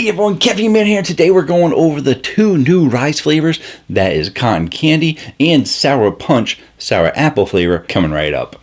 Hey everyone, Caffeine Man here. Today we're going over the two new Ryse flavors. That is cotton candy and sour punch, sour apple flavor, coming right up.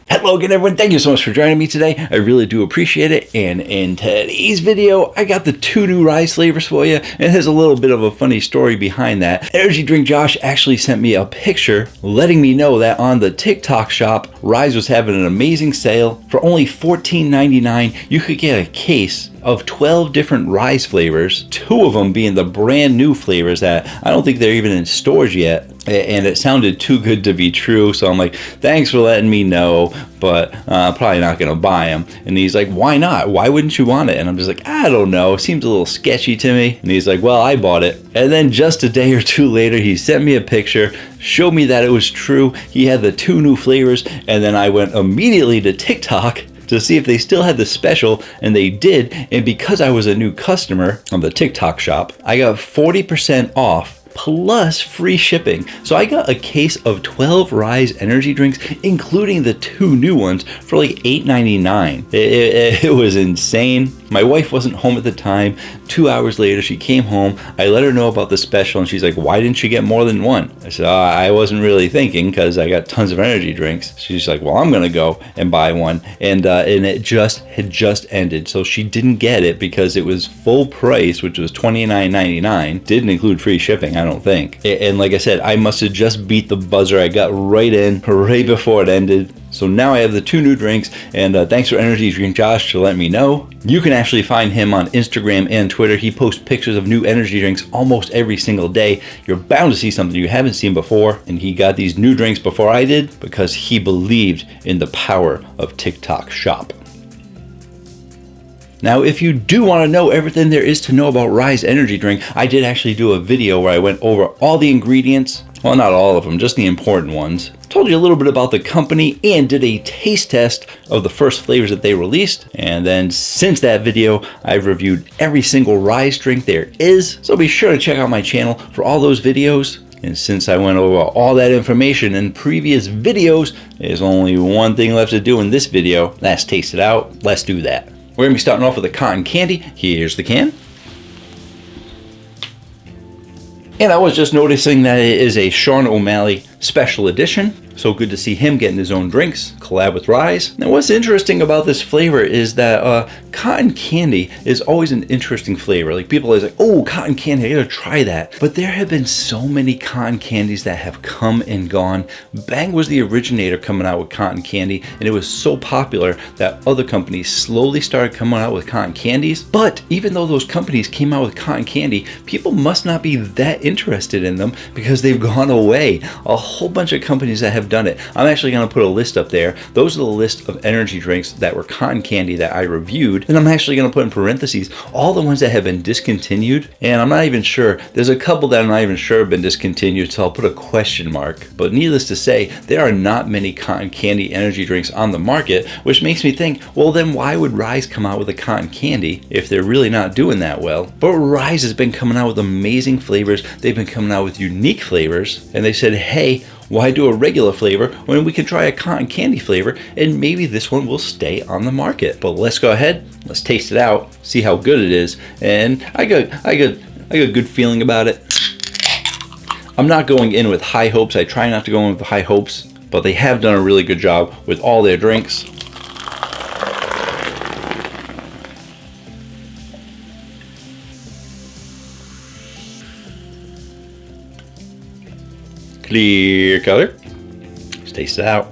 Hello again everyone, thank you so much for joining me today. I really do appreciate it. And in today's video, I got the two new Ryse flavors for you. And there's a little bit of a funny story behind that. Energy Drink Josh actually sent me a picture letting me know that on the TikTok shop, Ryse was having an amazing sale. For only $14.99, you could get a case of 12 different Ryse flavors, 2 of them being the brand new flavors that I don't think they're even in stores yet. And it sounded too good to be true, so I'm like, thanks for letting me know, but probably not gonna buy them. And he's like, why not? Why wouldn't you want it? And I'm just like, I don't know, it seems a little sketchy to me. And he's like, well, I bought it. And then just a day or two later, he sent me a picture, showed me that it was true. He had the 2 new flavors, and then I went immediately to TikTok to see if they still had the special, and they did. And because I was a new customer on the TikTok shop, I got 40% off plus free shipping. So I got a case of 12 Ryse energy drinks, including the 2 new ones, for like $8.99. It was insane. My wife wasn't home at the time. 2 hours later, she came home. I let her know about the special, and she's like, why didn't you get more than one? I said, I wasn't really thinking because I got tons of energy drinks. She's like, well, I'm gonna go and buy one. And it had just ended. So she didn't get it because it was full price, which was $29.99. Didn't include free shipping, I don't think. And like I said, I must have just beat the buzzer. I got right in right before it ended. So now I have the 2 new drinks, and thanks for Energy Drink Josh to let me know. You can actually find him on Instagram and Twitter. He posts pictures of new energy drinks almost every single day. You're bound to see something you haven't seen before, and he got these new drinks before I did because he believed in the power of TikTok Shop. Now, if you do want to know everything there is to know about Ryse Energy Drink, I did actually do a video where I went over all the ingredients. Well, not all of them, just the important ones. Told you a little bit about the company and did a taste test of the first flavors that they released. And then since that video, I've reviewed every single Ryse drink there is. So be sure to check out my channel for all those videos. And since I went over all that information in previous videos, there's only one thing left to do in this video. That's taste it out. Let's do that. We're gonna be starting off with the cotton candy. Here's the can. And I was just noticing that it is a Sean O'Malley special edition. So good to see him getting his own drinks, collab with Ryse. Now what's interesting about this flavor is that cotton candy is always an interesting flavor. Like people are like, oh, cotton candy, I gotta try that. But there have been so many cotton candies that have come and gone. Bang was the originator coming out with cotton candy, and it was so popular that other companies slowly started coming out with cotton candies. But even though those companies came out with cotton candy, people must not be that interested in them because they've gone away. A whole bunch of companies that have done it. I'm actually going to put a list up there. Those are the list of energy drinks that were cotton candy that I reviewed. And I'm actually going to put in parentheses all the ones that have been discontinued. And I'm not even sure. There's a couple that I'm not even sure have been discontinued, so I'll put a question mark. But needless to say, there are not many cotton candy energy drinks on the market, which makes me think, well then why would Ryse come out with a cotton candy if they're really not doing that well? But Ryse has been coming out with amazing flavors. They've been coming out with unique flavors. And they said, hey, why do a regular flavor when we can try a cotton candy flavor and maybe this one will stay on the market? But let's go ahead, let's taste it out, see how good it is. And I got a good feeling about it. I'm not going in with high hopes. I try not to go in with high hopes, but they have done a really good job with all their drinks. Clear color. Let's taste it out.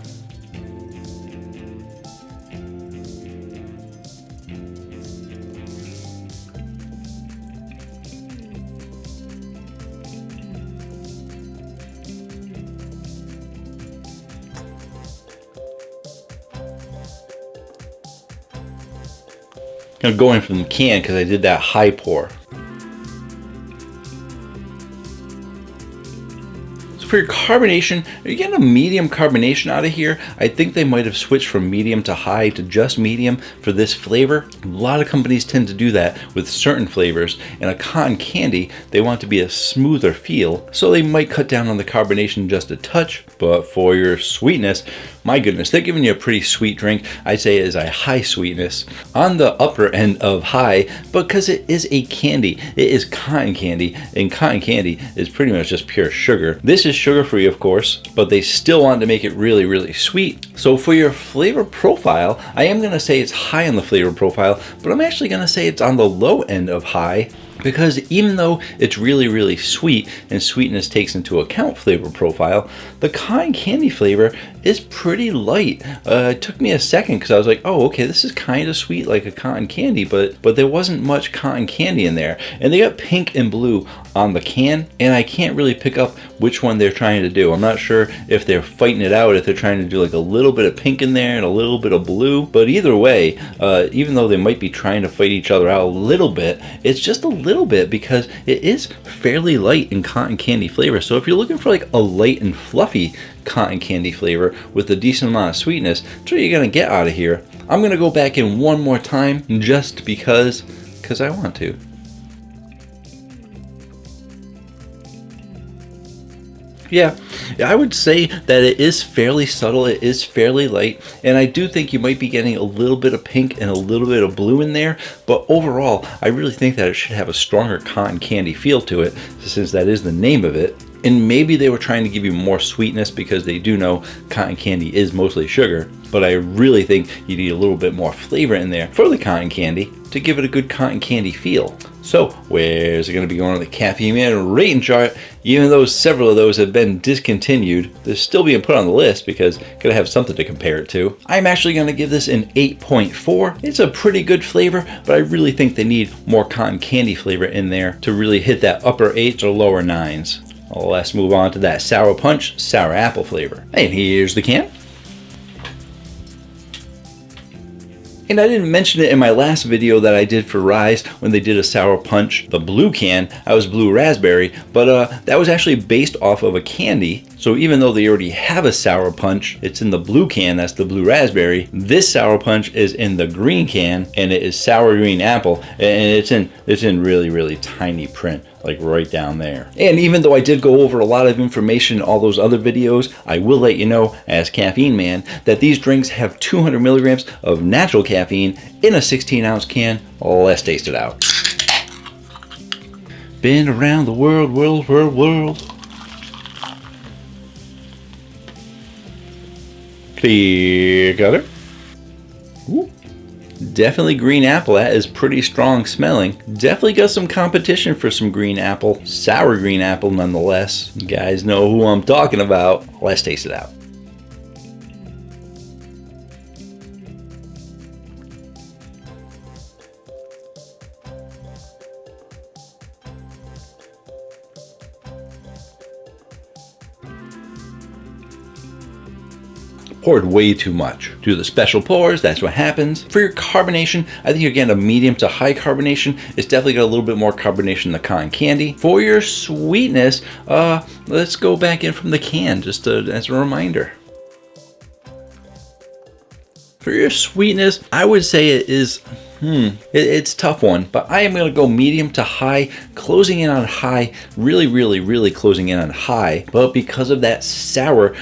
I'm going from the can because I did that high pour. For your carbonation, you're getting a medium carbonation out of here. I think they might have switched from medium to high to just medium for this flavor. A lot of companies tend to do that with certain flavors. In a cotton candy, they want to be a smoother feel, so they might cut down on the carbonation just a touch. But for your sweetness, my goodness, they're giving you a pretty sweet drink. I'd say it is a high sweetness, on the upper end of high, because it is a candy. It is cotton candy, and cotton candy is pretty much just pure sugar. This is sugar-free, of course, but they still want to make it really, really sweet. So for your flavor profile, I am going to say it's high on the flavor profile, but I'm actually going to say it's on the low end of high, because even though it's really, really sweet, and sweetness takes into account flavor profile, the cotton candy flavor is pretty light. It took me a second because I was like, oh, okay, this is kind of sweet like a cotton candy, but there wasn't much cotton candy in there. And they got pink and blue on the can, and I can't really pick up which one they're trying to do. I'm not sure if they're fighting it out, if they're trying to do like a little bit of pink in there and a little bit of blue. But either way, even though they might be trying to fight each other out a little bit, it's just a little bit because it is fairly light in cotton candy flavor. So if you're looking for like a light and fluffy cotton candy flavor with a decent amount of sweetness, that's what you're gonna get out of here. I'm gonna go back in one more time just because I want to. Yeah, I would say that it is fairly subtle, it is fairly light, and I do think you might be getting a little bit of pink and a little bit of blue in there, but overall, I really think that it should have a stronger cotton candy feel to it, since that is the name of it. And maybe they were trying to give you more sweetness because they do know cotton candy is mostly sugar, but I really think you need a little bit more flavor in there for the cotton candy to give it a good cotton candy feel. So where's it going to be going on the Caffeine Man rating chart? Even though several of those have been discontinued, they're still being put on the list because gotta have something to compare it to. I'm actually going to give this an 8.4. It's a pretty good flavor, but I really think they need more cotton candy flavor in there to really hit that upper 8s or lower 9s. Let's move on to that Sour Punch Sour Apple flavor. And here's the can. And I didn't mention it in my last video that I did for Ryse when they did a Sour Punch, the blue can. I was blue raspberry, but that was actually based off of a candy. So even though they already have a Sour Punch, it's in the blue can, that's the blue raspberry. This Sour Punch is in the green can, and it is sour green apple, and it's in really, really tiny print, like right down there. And even though I did go over a lot of information in all those other videos, I will let you know, as Caffeine Man, that these drinks have 200 milligrams of natural caffeine in a 16-ounce can. Let's taste it out. Been around the world, world, world, world. Clear color. Ooh. Definitely green apple. That is pretty strong smelling. Definitely got some competition for some green apple. Sour green apple nonetheless. You guys know who I'm talking about. Let's taste it out. Poured way too much. Do the special pours, that's what happens. For your carbonation, I think you're getting a medium to high carbonation. It's definitely got a little bit more carbonation than the cotton candy. For your sweetness, let's go back in from the can, just as a reminder. For your sweetness, I would say it is, it's a tough one, but I am going to go medium to high, closing in on high, really, really, really closing in on high. But because of that sour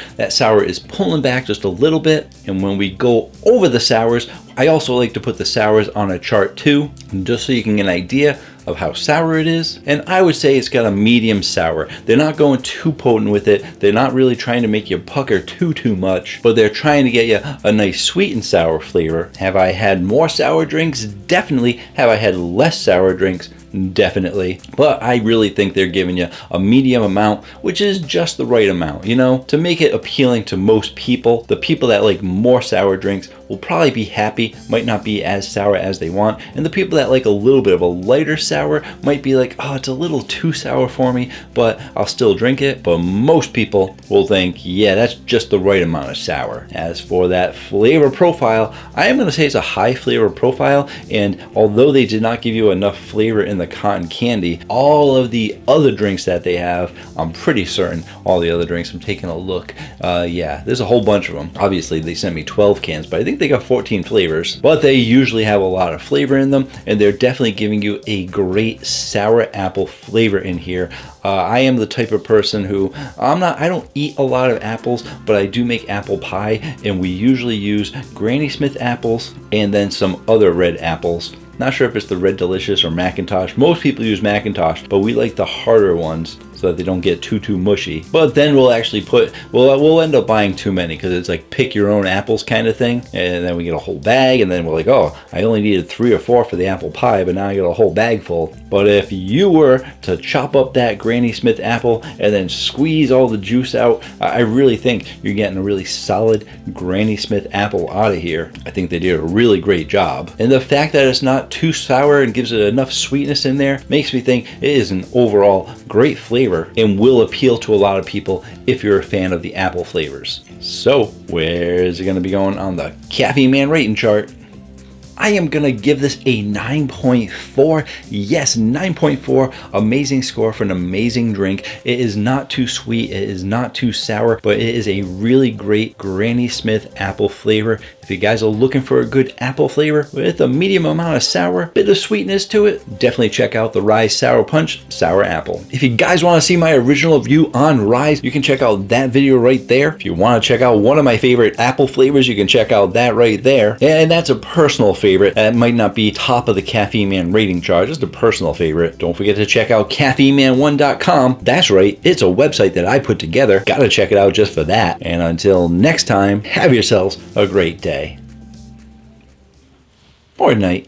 is pulling back just a little bit. And when we go over the sours, I also like to put the sours on a chart too, just so you can get an idea of how sour it is. And I would say it's got a medium sour. They're not going too potent with it. They're not really trying to make you pucker too much, but they're trying to get you a nice sweet and sour flavor. Have I had more sour drinks? Definitely. Have I had less sour drinks? Definitely. But I really think they're giving you a medium amount, which is just the right amount, you know, to make it appealing to most people. The people that like more sour drinks will probably be happy, might not be as sour as they want. And the people that like a little bit of a lighter sour might be like, oh, it's a little too sour for me, but I'll still drink it. But most people will think, yeah, that's just the right amount of sour. As for that flavor profile, I am going to say it's a high flavor profile. And although they did not give you enough flavor in the the cotton candy. All of the other drinks that they have, I'm pretty certain all the other drinks, I'm taking a look. Yeah, there's a whole bunch of them. Obviously, they sent me 12 cans, but I think they got 14 flavors. But they usually have a lot of flavor in them, and they're definitely giving you a great sour apple flavor in here. I am the type of person who I don't eat a lot of apples, but I do make apple pie, and we usually use Granny Smith apples and then some other red apples. Not sure if it's the Red Delicious or Macintosh. Most people use Macintosh, but we like the harder ones so that they don't get too mushy. But then we'll actually we'll end up buying too many because it's like pick your own apples kind of thing. And then we get a whole bag, and then we're like, oh, I only needed 3 or 4 for the apple pie, but now I got a whole bag full. But if you were to chop up that Granny Smith apple and then squeeze all the juice out, I really think you're getting a really solid Granny Smith apple out of here. I think they did a really great job. And the fact that it's not too sour and gives it enough sweetness in there makes me think it is an overall great flavor and will appeal to a lot of people if you're a fan of the apple flavors. So where is it going to be going on the Caffeine Man rating chart? I am going to give this a 9.4. Yes, 9.4. Amazing score for an amazing drink. It is not too sweet. It is not too sour, but it is a really great Granny Smith apple flavor. If you guys are looking for a good apple flavor with a medium amount of sour, bit of sweetness to it, definitely check out the Ryse Sour Punch Sour Apple. If you guys want to see my original review on Ryse, you can check out that video right there. If you want to check out one of my favorite apple flavors, you can check out that right there. And that's a personal favorite. That might not be top of the Caffeine Man rating chart, just a personal favorite. Don't forget to check out caffeineman1.com. That's right, it's a website that I put together. Gotta check it out just for that. And until next time, have yourselves a great day. Or night.